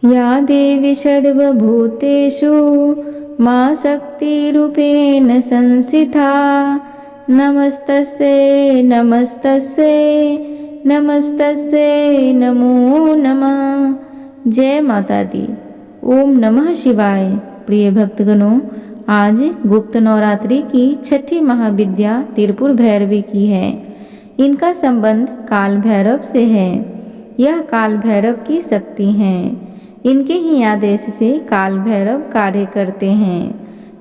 या देवी सर्वभूतेषु मा शक्तिरूपेण संस्थिता नमस्तस्यै नमस्तस्यै नमस्तस्यै नमो नमः। जय माता दी। ओम नमः शिवाय। प्रिय भक्तगणों, आज गुप्त नवरात्रि की छठी महाविद्या त्रिपुर भैरवी की है। इनका संबंध काल भैरव से है। यह काल भैरव की शक्ति हैं। इनके ही आदेश से काल भैरव कार्य करते हैं।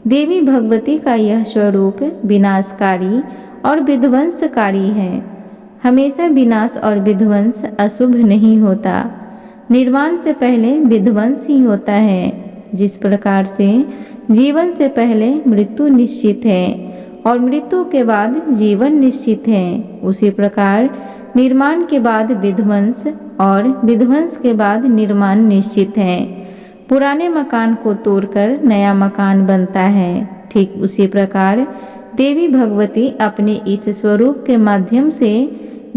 देवी भगवती का यह स्वरूप विनाशकारी और विध्वंसकारी है। हमेशा विनाश और विध्वंस अशुभ नहीं होता। निर्माण से पहले विध्वंस ही होता है। जिस प्रकार से जीवन से पहले मृत्यु निश्चित है और मृत्यु के बाद जीवन निश्चित है, उसी प्रकार निर्माण के बाद विध्वंस और विध्वंस के बाद निर्माण निश्चित है। पुराने मकान को तोड़कर नया मकान बनता है। ठीक उसी प्रकार देवी भगवती अपने इस स्वरूप के माध्यम से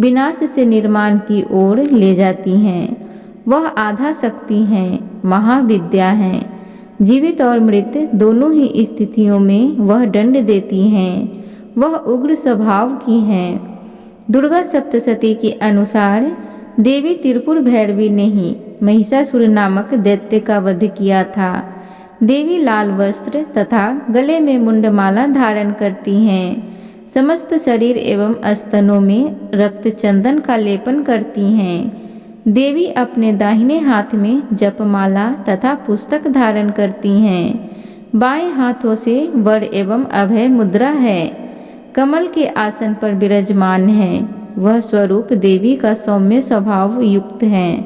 विनाश से निर्माण की ओर ले जाती हैं। वह आधा शक्ति हैं, महाविद्या हैं। जीवित और मृत दोनों ही स्थितियों में वह दंड देती हैं। वह उग्र स्वभाव की हैं। दुर्गा सप्तशती के अनुसार देवी त्रिपुर भैरवी ने ही महिषासुर नामक दैत्य का वध किया था। देवी लाल वस्त्र तथा गले में मुंडमाला धारण करती हैं। समस्त शरीर एवं स्तनों में रक्त चंदन का लेपन करती हैं। देवी अपने दाहिने हाथ में जपमाला तथा पुस्तक धारण करती हैं। बाएं हाथों से वर एवं अभय मुद्रा है। कमल के आसन पर विराजमान है। वह स्वरूप देवी का सौम्य स्वभाव युक्त है।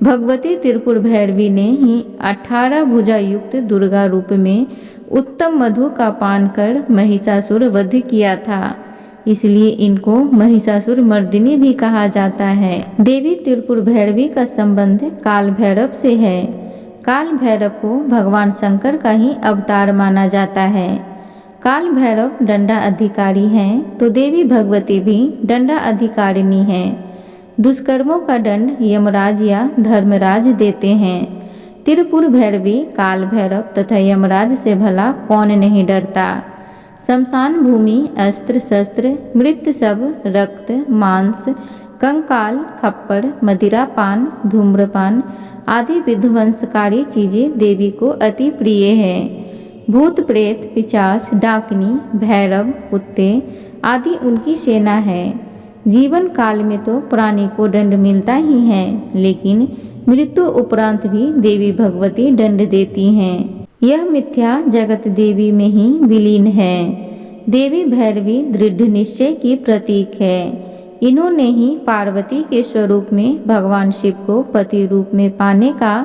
भगवती त्रिपुर भैरवी ने ही 18 भुजा युक्त दुर्गा रूप में उत्तम मधु का पान कर महिषासुर वध किया था। इसलिए इनको महिषासुर मर्दिनी भी कहा जाता है। देवी त्रिपुर भैरवी का संबंध काल भैरव से है। काल भैरव को भगवान शंकर का ही अवतार माना जाता है। काल भैरव दंडा अधिकारी हैं तो देवी भगवती भी दंडा अधिकारिणी हैं। दुष्कर्मों का दंड यमराज या धर्मराज देते हैं। त्रिपुर भैरवी काल भैरव तथा यमराज से भला कौन नहीं डरता। शमशान भूमि अस्त्र शस्त्र मृत सब रक्त मांस कंकाल खप्पर मदिरापान धूम्रपान आदि विध्वंसकारी चीजें देवी को अति प्रिय है। भूत प्रेत पिशाच डाकनी भैरव कुत्ते आदि उनकी सेना है। जीवन काल में तो प्राणी को दंड मिलता ही है, लेकिन मृत्यु उपरांत भी देवी भगवती दंड देती हैं। यह मिथ्या जगत देवी में ही विलीन है। देवी भैरवी दृढ़ निश्चय की प्रतीक है। इन्होंने ही पार्वती के स्वरूप में भगवान शिव को पति रूप में पाने का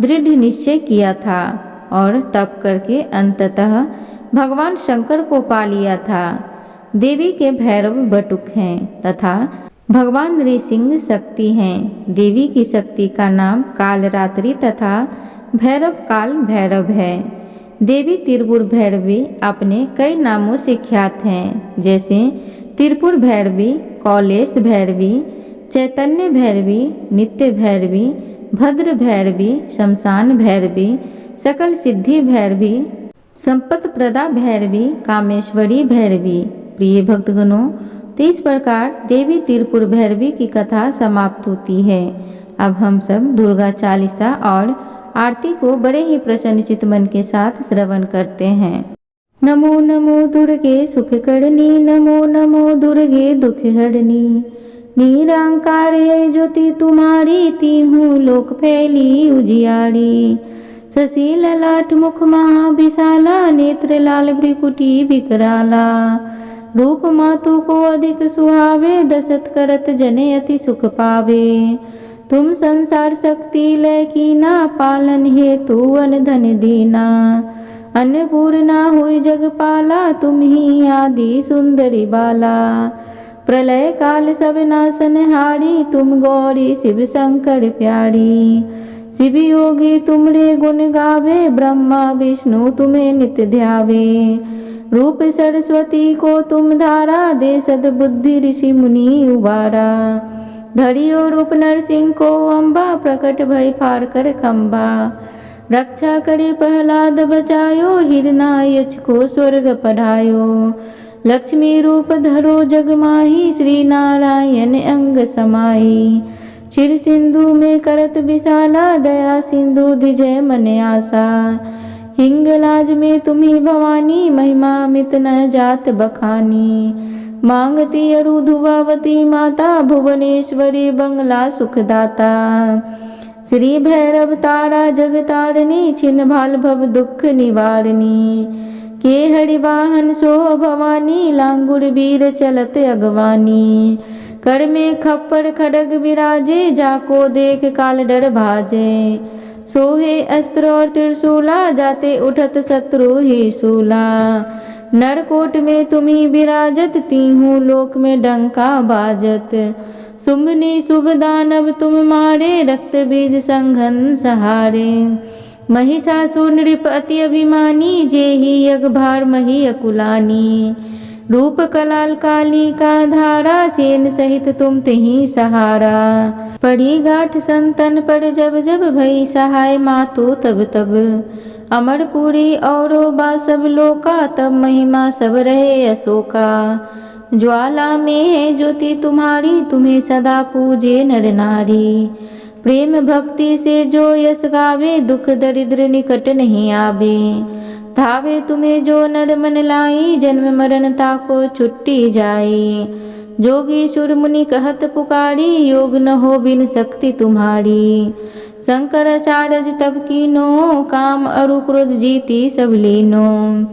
दृढ़ निश्चय किया था और तप करके अंततः भगवान शंकर को पा लिया था। देवी के भैरव बटुक हैं तथा भगवान नृसिंह शक्ति हैं। देवी की शक्ति का नाम कालरात्रि तथा भैरव काल भैरव है। देवी त्रिपुर भैरवी अपने कई नामों से ख्यात हैं, जैसे त्रिपुर भैरवी, कौलेश भैरवी, चैतन्य भैरवी, नित्य भैरवी, भद्र भैरवी, शमशान भैरवी, सकल सिद्धि भैरवी, संपत प्रदा भैरवी, कामेश्वरी भैरवी। प्रिय भक्तगणों, तो इस प्रकार देवी त्रिपुर भैरवी की कथा समाप्त होती है। अब हम सब दुर्गा चालीसा और आरती को बड़े ही प्रसन्नचित मन के साथ श्रवण करते हैं। नमो नमो दुर्गे सुख करनी, नमो नमो दुर्गे दुख हरनी, निरंकार है ज्योति तुम्हारी, तीहूँ लोक फैली उजियारी। शशि ललाट मुख महा विशाला, नेत्र लाल भ्रिकुटी विकराला। रूप मातु को अधिक सुहावे, दशत करत जने अति सुख पावे। तुम संसार शक्ति लय कीना, पालन हेतु अन धन दीना। अन्नपूर्णा हुई जगपाला, तुम ही आदि सुंदरी बाला। प्रलय काल सब नाशन हारी, तुम गौरी शिव शंकर प्यारी। शिव योगी तुमरे गुण गावे, ब्रह्मा विष्णु तुम्हें नित्य ध्यावे। रूप सरस्वती को तुम धारा, दे सद बुद्धि ऋषि मुनि उबारा। धरियो रूप नरसिंह को अम्बा, प्रकट भय फार कर खम्बा। रक्षा करे प्रहलाद बचायो, हिरणायच को स्वर्ग पढ़ायो। लक्ष्मी रूप धरो जग माही, श्री नारायण अंग समाई। क्षीर सिंधु में करत विशाला, दया सिंधु धिजय मन आशा। हिंगलाज में तुम्ही भवानी, महिमा मित न जात बखानी। मांगती अरु धुवावती माता, भुवनेश्वरी बंगला सुखदाता। श्री भैरव तारा जगतारिणी, छिन्न भाल भव दुख निवारणी। के हरि वाहन सो भवानी, लांगुर वीर चलत अगवानी। कर में खप्पर खड़ग विराजे, जाको देख काल डर भाजे। सोहे अस्त्र और त्रिशूला, जाते उठत शत्रु ही शूला। नरकोट में तुम्ही विराजत, तीहूं लोक में डंका बाजत। शुंभनी शुभ दानव तुम मारे, रक्त बीज संघन सहारे। महिषासुर नृप अति अभिमानी, जेहि यज्ञ भार मही अकुलानी। रूप कलाल काली का धारा, सेन सहित तुम तेहि सहारा। पड़ी गाठ संतन पर जब जब, भई सहाय मातु तब तब। अमरपुरी औरो बा सब लोका, तब महिमा सब रहे अशोका। ज्वाला में है ज्योति तुम्हारी, तुम्हें सदा पूजे नर नारी। प्रेम भक्ति से जो यश गावे, दुख दरिद्र निकट नहीं आवे। धावे तुम्हें जो नर मन लाई, जन्म मरण ताको छुट्टी जाई। जोगी सुर मुनि कहत पुकारी, योग न हो बिन शक्ति तुम्हारी। शंकराचार्य तब कीनो, काम अरु क्रोध जीती सब लीनो।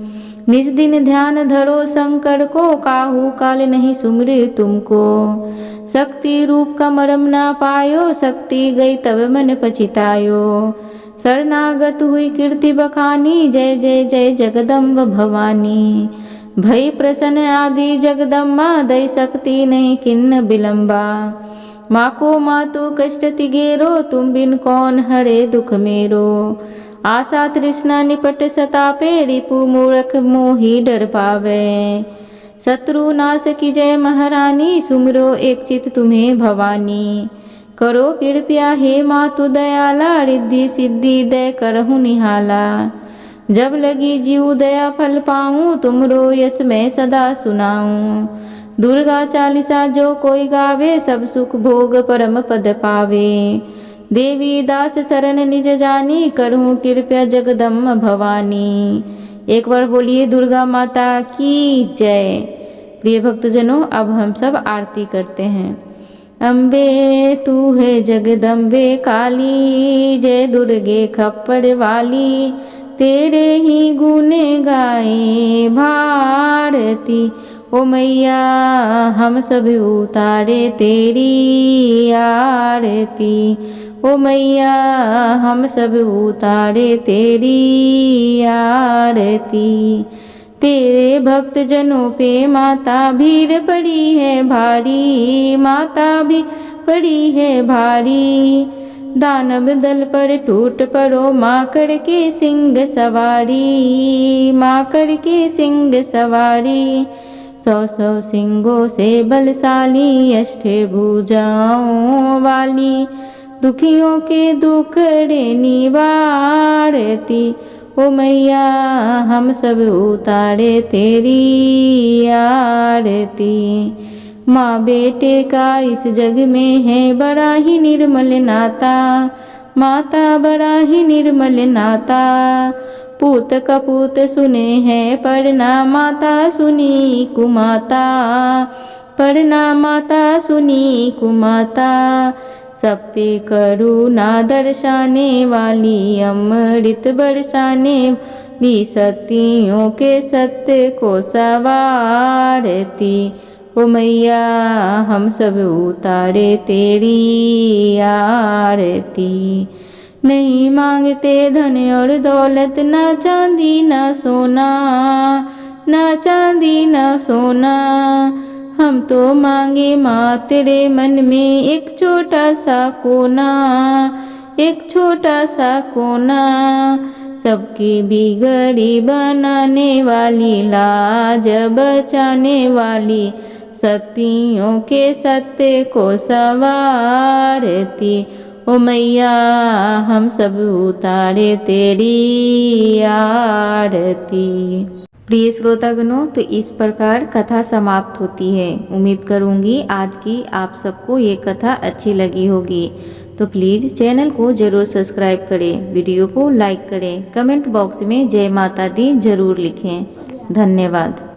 निज दिन ध्यान धरो शंकर को, काहू काल नहीं सुमरे तुमको। शक्ति रूप का मरम ना पायो, शक्ति गई तब मन पछितायो। शरणागत हुई कीर्ति बखानी, जय जय जय जगदम्ब भवानी। भई प्रसन्न आदि जगदम्बा, दई शक्ति नहीं किन्न विलंबा। माँ को मातु कष्ट तिगेरो, तुम बिन कौन हरे दुख मेरो। आशा तृष्णा निपट सतापे, रिपु मूर्ख मोहि डर पावे। शत्रु नाश की जय महारानी, सुमरो एक चित तुम्हें भवानी। करो कृपया हे मातु दयाला, रिद्धि सिद्धि दय करहु निहाला। जब लगी जीव दया फल पाऊँ, तुमरो यश मैं सदा सुनाऊँ। दुर्गा चालीसा जो कोई गावे, सब सुख भोग परम पद पावे। देवी दास शरण निज जानी, करहूँ कृपया जगदम्ब भवानी। एक बार बोलिए दुर्गा माता की जय। प्रिय भक्तजनों, अब हम सब आरती करते हैं। अम्बे तू है जगदम्बे काली, जय दुर्गे खप्पर वाली। तेरे ही गुण गाए भारती, ओ मैया हम सब उतारे तेरी आरती। ओ मैया हम सब उतारे तेरी आरती। तेरे भक्त जनों पे माता भीड़ पड़ी है भारी, माता भी पड़ी है भारी। दानव दल पर टूट पड़ो, माँ करके सिंह सवारी, माँ करके सिंह सवारी। 100 सिंगों से बलशाली, अष्टे भुजाओं वाली। दुखियों के दुखड़े निवारती, ओ मैया हम सब उतारे तेरी आरती। माँ बेटे का इस जग में है बड़ा ही निर्मल नाता, माता बड़ा ही निर्मल नाता। पूत कपूत सुने हैं पढ़ना, माता सुनी कुमाता, पढ़ना माता सुनी कुमाता। सब पे करुणा दर्शाने वाली, अमृत बरसाने वाली। सतियों के सत्य को सवारती, ओ मैया हम सब उतारे तेरी आरती। नहीं मांगते धन और दौलत, ना चांदी ना सोना, ना चांदी ना सोना। हम तो मांगे माँ तेरे मन में एक छोटा सा कोना, एक छोटा सा कोना। सबकी बिगड़ी बनाने वाली, लाज बचाने वाली। शक्तियों के सत्य को संवारती। ओ मैया हम सब उतारे तेरी आरती। प्रिय श्रोतागणों, तो इस प्रकार कथा समाप्त होती है। उम्मीद करूंगी आज की आप सबको ये कथा अच्छी लगी होगी। तो प्लीज़ चैनल को ज़रूर सब्सक्राइब करें, वीडियो को लाइक करें, कमेंट बॉक्स में जय माता दी जरूर लिखें। धन्यवाद।